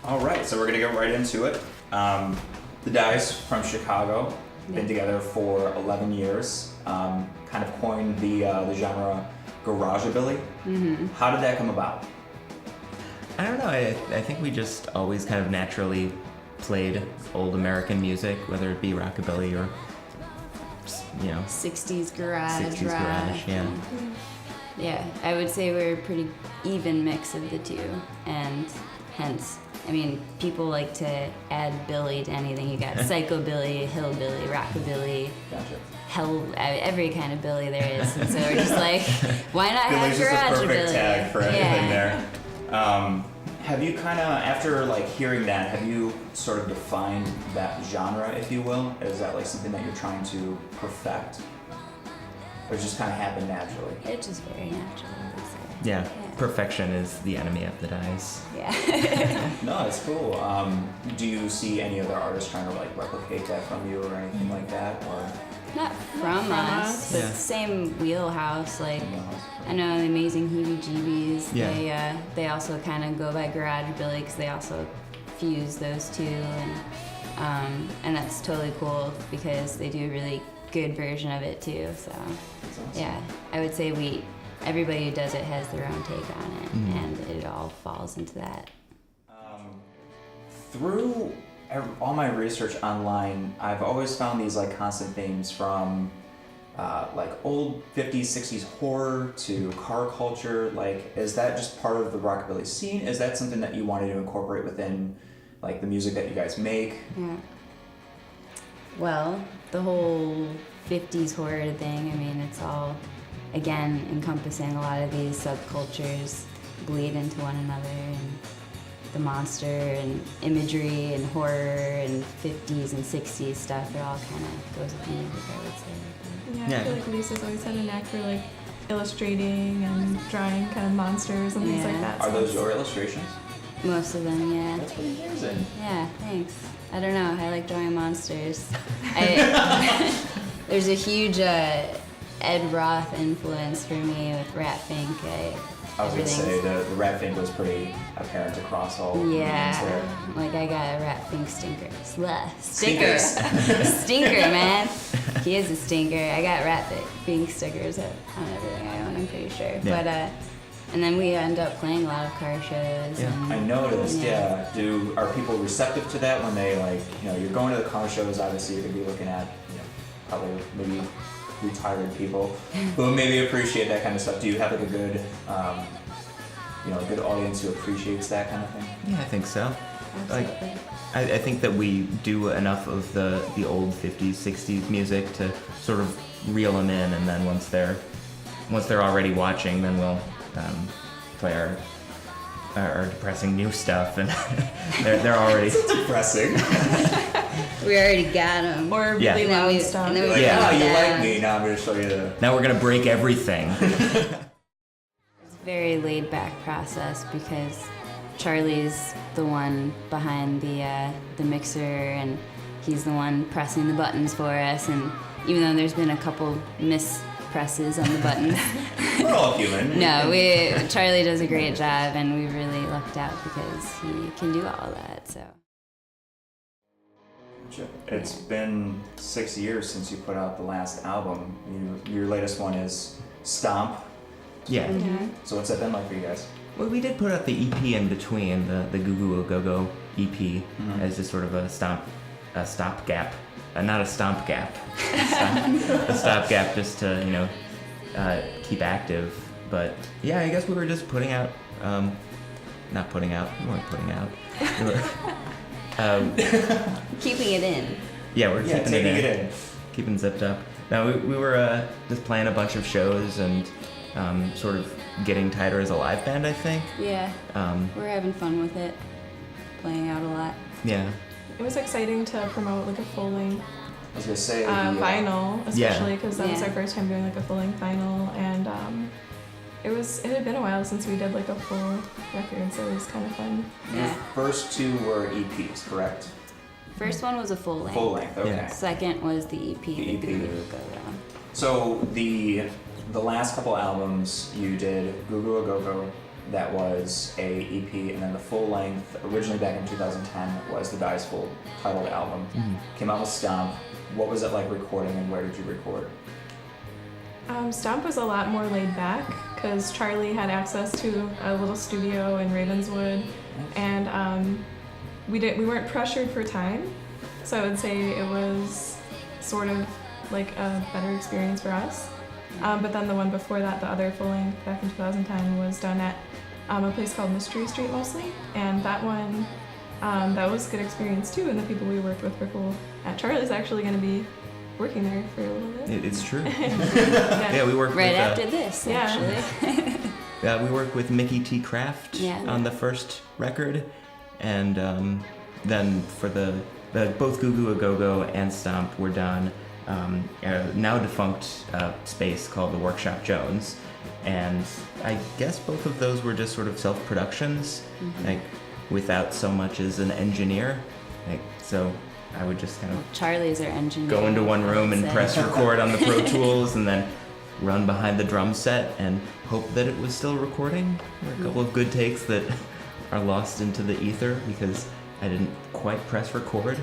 All right, so we're gonna get right into it. The Dice from Chicago, been together for 11 years. Kind of coined the genre Garageabilly. Mm-hmm. How did that come about? I don't know. I think we just always kind of naturally played old American music, whether it be rockabilly or 60s garage 60s rock. garage, yeah. Yeah, I would say we're a pretty even mix of the two, and hence, I mean, people like to add Billy to anything. You got psychobilly, hillbilly, rockabilly, every kind of Billy there is. And so we're just like, why not Billy's have just garage a perfect Billy? tag for anything there. Have you kind of, after like hearing that, have you sort of defined that genre, if you will? Is that like something that you're trying to perfect? Or just kind of happen naturally? It's just very natural, I would say. Yeah, perfection is the enemy of the dice. Yeah. No, it's cool. Do you see any other artists trying to like replicate that from you or anything like that? Or Not from us, but same wheelhouse. Like, I know the Amazing Heebie-Jeebies. Yeah. They also kind of go by Garageabilly because they also fuse those two, and that's totally cool because they do a really good version of it too. So, yeah, I would say everybody who does it has their own take on it, and it all falls into that. Through all my research online, I've always found these like constant themes from like old 50s, 60s horror to car culture. Like, is that just part of the rockabilly scene? Is that something that you wanted to incorporate within like the music that you guys make? Yeah. Well, the whole 50s horror thing, I mean, it's all, again, encompassing a lot of these subcultures bleed into one another, and the monster and imagery and horror and 50s and 60s stuff, it all kind of goes with music, I would say. Yeah, I feel like Lisa's always had a knack for like illustrating and drawing kind of monsters and things like that. Are those your illustrations? Most of them, yeah. That's pretty amazing. Yeah, thanks. I don't know, I like drawing monsters. There's a huge Ed Roth influence for me with Rat Fink. I was gonna say the Rat Fink was pretty apparent across all. Yeah, like I got a Rat Fink stinker. Sticker. Stinker, man. He is a stinker. I got Rat Fink stickers on everything I own, I'm pretty sure. Yeah. But and then we end up playing a lot of car shows. Yeah. And, I noticed, are people receptive to that when they like, you're going to the car shows, obviously you're gonna be looking at, probably maybe retired people who maybe appreciate that kind of stuff. Do you have like a good, a good audience who appreciates that kind of thing? Yeah, I think so. Absolutely. Like, I think that we do enough of the old 50s, 60s music to sort of reel them in, and then once they're already watching, then we'll play our depressing new stuff, and they're already depressing. We already got them. Or really loud stuff. And then You're we like, go you down. like me, now I'm gonna show you the... Now we're gonna break everything. It's a very laid back process because Charlie's the one behind the mixer, and he's the one pressing the buttons for us, and even though there's been a couple mispresses on the buttons. We're all human. No, Charlie does a great job, and we really lucked out because he can do all that, so. It's been 6 years since you put out the last album. Your latest one is Stomp. Yeah. Mm-hmm. So what's that been like for you guys? Well, we did put out the EP in between, the Goo Goo Go Go EP, as just sort of a stopgap. Not a stomp gap. A stopgap just to, keep active. But yeah, I guess we were just putting out, not putting out, we weren't putting out. We were, Keeping it in. yeah, we're keeping taking it in. Keeping zipped up. No, we were just playing a bunch of shows and sort of getting tighter as a live band, I think. Yeah. We're having fun with it. Playing out a lot. Yeah. It was exciting to promote like a full-length I was gonna say vinyl, especially because that was Yeah. our first time doing like a full-length vinyl, and it had been a while since we did like a full record, so it was kind of fun. Your Yeah. first two were EPs, correct? First one was a full length. Full length, okay. Yeah. Second was the EP. The EP. Goo Goo Go Go. So the last couple albums you did Goo Goo Go Go, that was a EP, and then the full length, originally back in 2010, was the Guy's full titled album. Came out with Stomp. What was it like recording, and where did you record? Stomp was a lot more laid back because Charlie had access to a little studio in Ravenswood, and we weren't pressured for time, so I would say it was sort of like a better experience for us. But then the one before that, the other full length back in 2010, was done at a place called Mystery Street mostly, and that one that was a good experience too, and the people we worked with were cool. Charlie's actually going to be working there for a little bit. It's true. Yeah, we worked Right with, after this, actually. we worked with Mickey T. Kraft on the first record, and then for the both Goo Goo A Go Go and Stomp were done a now defunct space called the Workshop Jones, and I guess both of those were just sort of self-productions, like without so much as an engineer, like so. I would just kind of Charlie's our engineer. Go into one room and press record on the Pro Tools, and then run behind the drum set and hope that it was still recording. There were a couple of good takes that are lost into the ether because I didn't quite press record.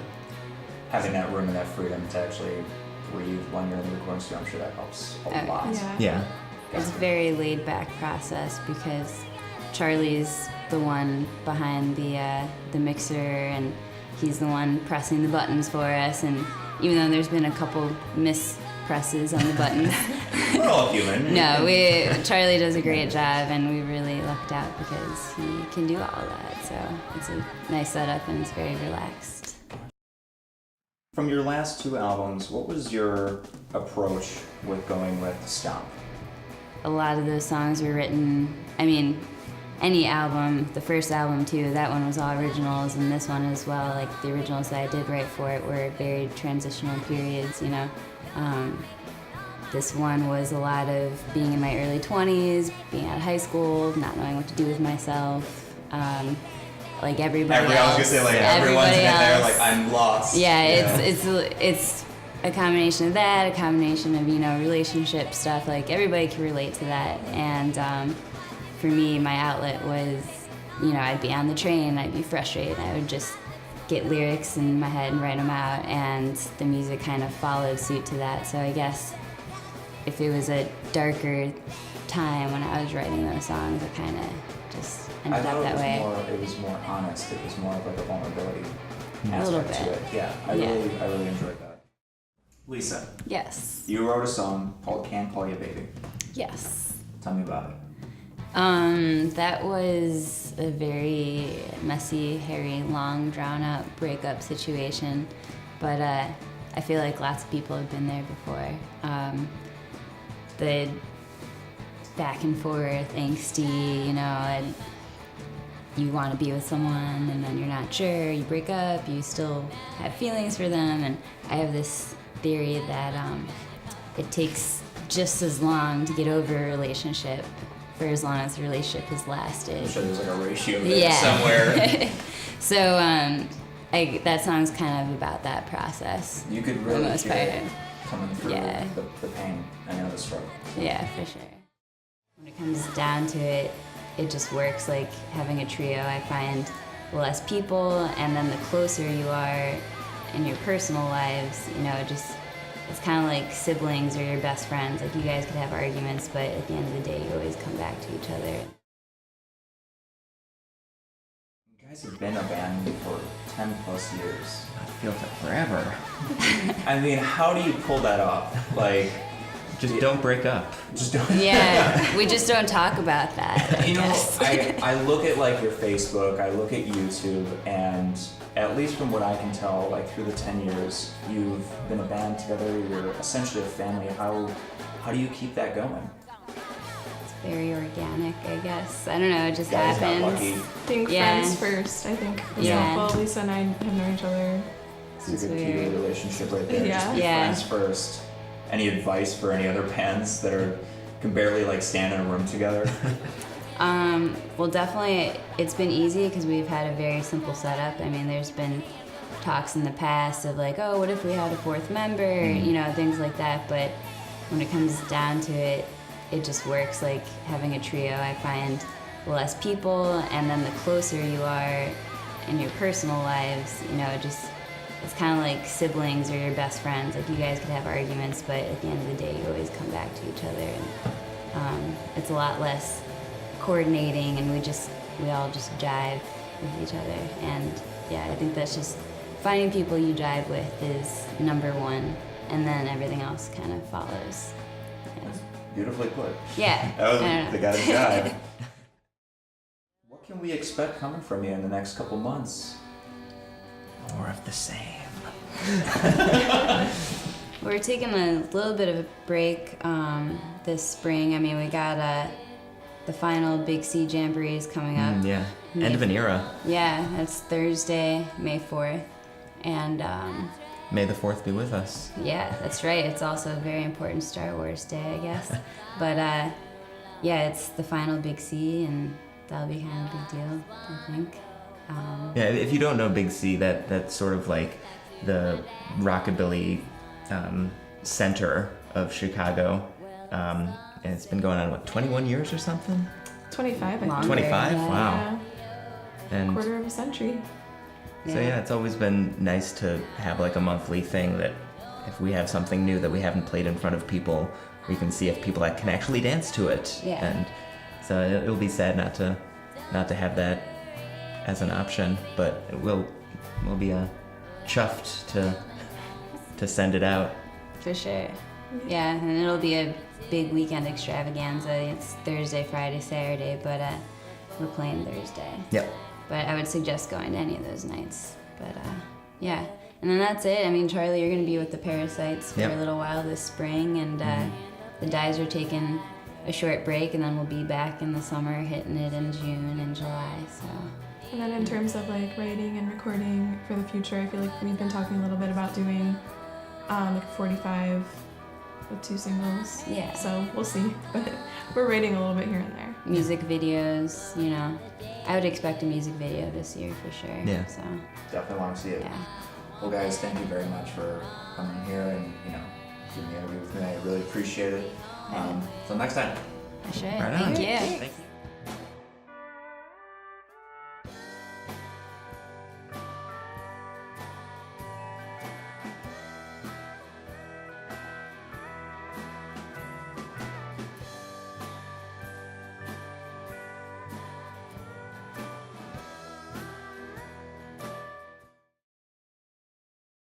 Having that room and that freedom to actually breathe when you're in the recording studio, I'm sure that helps a lot. Yeah. It's a very laid back process because Charlie's the one behind the mixer, and he's the one pressing the buttons for us, and even though there's been a couple mispresses on the buttons. We're all human. No, Charlie does a great job, and we really lucked out because he can do all that. So it's a nice setup, and it's very relaxed. From your last two albums, what was your approach with going with Stomp? A lot of those songs were written, any album, the first album too, that one was all originals, and this one as well, like the originals that I did write for it were very transitional periods, This one was a lot of being in my early 20s, being out of high school, not knowing what to do with myself, like everybody else. I was gonna say, like, everyone's been there, like, I'm lost. Yeah, it's a combination of that, a combination of, relationship stuff, like everybody can relate to that, and for me, my outlet was, I'd be on the train, I'd be frustrated, I would just get lyrics in my head and write them out, and the music kind of followed suit to that. So I guess if it was a darker time when I was writing those songs, it kind of just ended up that way. It was more honest. It was more of like a vulnerability A little aspect to bit. it. Yeah, I really enjoyed that. Lisa, Yes. you wrote a song called "Can't Call You Baby." Yes. Tell me about it. That was a very messy, hairy, long, drawn-out breakup situation, but I feel like lots of people have been there before. The back and forth, angsty, and you want to be with someone, and then you're not sure, you break up, you still have feelings for them, and I have this theory that it takes just as long to get over a relationship for as long as the relationship has lasted. I'm sure there's like a ratio there somewhere. So that song's kind of about that process. You could for the really most hear part. it coming through the pain. I know the struggle. Yeah, for sure. When it comes down to it, it just works like having a trio. I find the less people, and then the closer you are in your personal lives, it's kind of like siblings or your best friends. Like, you guys could have arguments, but at the end of the day, you always come back to each other. You guys have been a band for 10 plus years. It feels like forever. I mean, how do you pull that off? Like, just don't break up. Just don't. Yeah, we just don't talk about that. I look at like your Facebook, I look at YouTube, and at least from what I can tell, like through the 10 years, you've been a band together, you're essentially a family. How do you keep that going? It's very organic, I guess. I don't know, it just Guys got happens. lucky. I think friends first, I think. Yeah. Well, Lisa and I have known each other. It's a good key to the relationship right there. Yeah. Just be Yeah. friends first. Any advice for any other bands that can barely like stand in a room together? Well, definitely, it's been easy because we've had a very simple setup. I mean, there's been talks in the past of like, oh, what if we had a fourth member, things like that. But when it comes down to it, it just works like having a trio. I find less people, and then the closer you are in your personal lives, you know, it's kind of like siblings or your best friends. Like, you guys could have arguments, but at the end of the day, you always come back to each other, and it's a lot less coordinating, and we all just jive with each other. And yeah, I think that's just finding people you jive with is number one, and then everything else kind of follows. Beautifully put. Yeah. That was I don't know. the guy's jive. What can we expect coming from you in the next couple months? More of the same. We're taking a little bit of a break this spring. I mean, we got the final Big C Jamboree is coming up. Yeah. End of an era. Yeah, that's Thursday, May 4th. And May the 4th be with us. yeah, that's right. It's also a very important Star Wars day, I guess. But yeah, it's the final Big C, and that'll be kind of a big deal, I think. Yeah, if you don't know Big C, that's sort of like the Rockabilly center of Chicago. And it's been going on, what, 21 years or something? 25, I think. Longer, 25? yeah. Wow. And Quarter of a century. so yeah, it's always been nice to have like a monthly thing that if we have something new that we haven't played in front of people, we can see if people that can actually dance to it. Yeah. And so it'll be sad not to have that as an option, but we'll be chuffed to send it out. For sure. Yeah, and it'll be a big weekend extravaganza. It's Thursday, Friday, Saturday, but we're playing Thursday. Yep. But I would suggest going to any of those nights. But yeah, and then that's it. I mean, Charlie, you're going to be with the Parasites for Yep. a little while this spring, and the Dyes are taking a short break, and then we'll be back in the summer, hitting it in June and July. So. And then in terms of like writing and recording for the future, I feel like we've been talking a little bit about doing like 45 with 2 singles. Yeah. So we'll see, but we're writing a little bit here and there. Music videos, you know. I would expect a music video this year for sure. Yeah. So, Definitely want to see it. yeah. Well, guys, thank you very much for coming here and, you know, doing the interview with me. I really appreciate it. Until next time. For sure. Right on. Thank you. Thank you.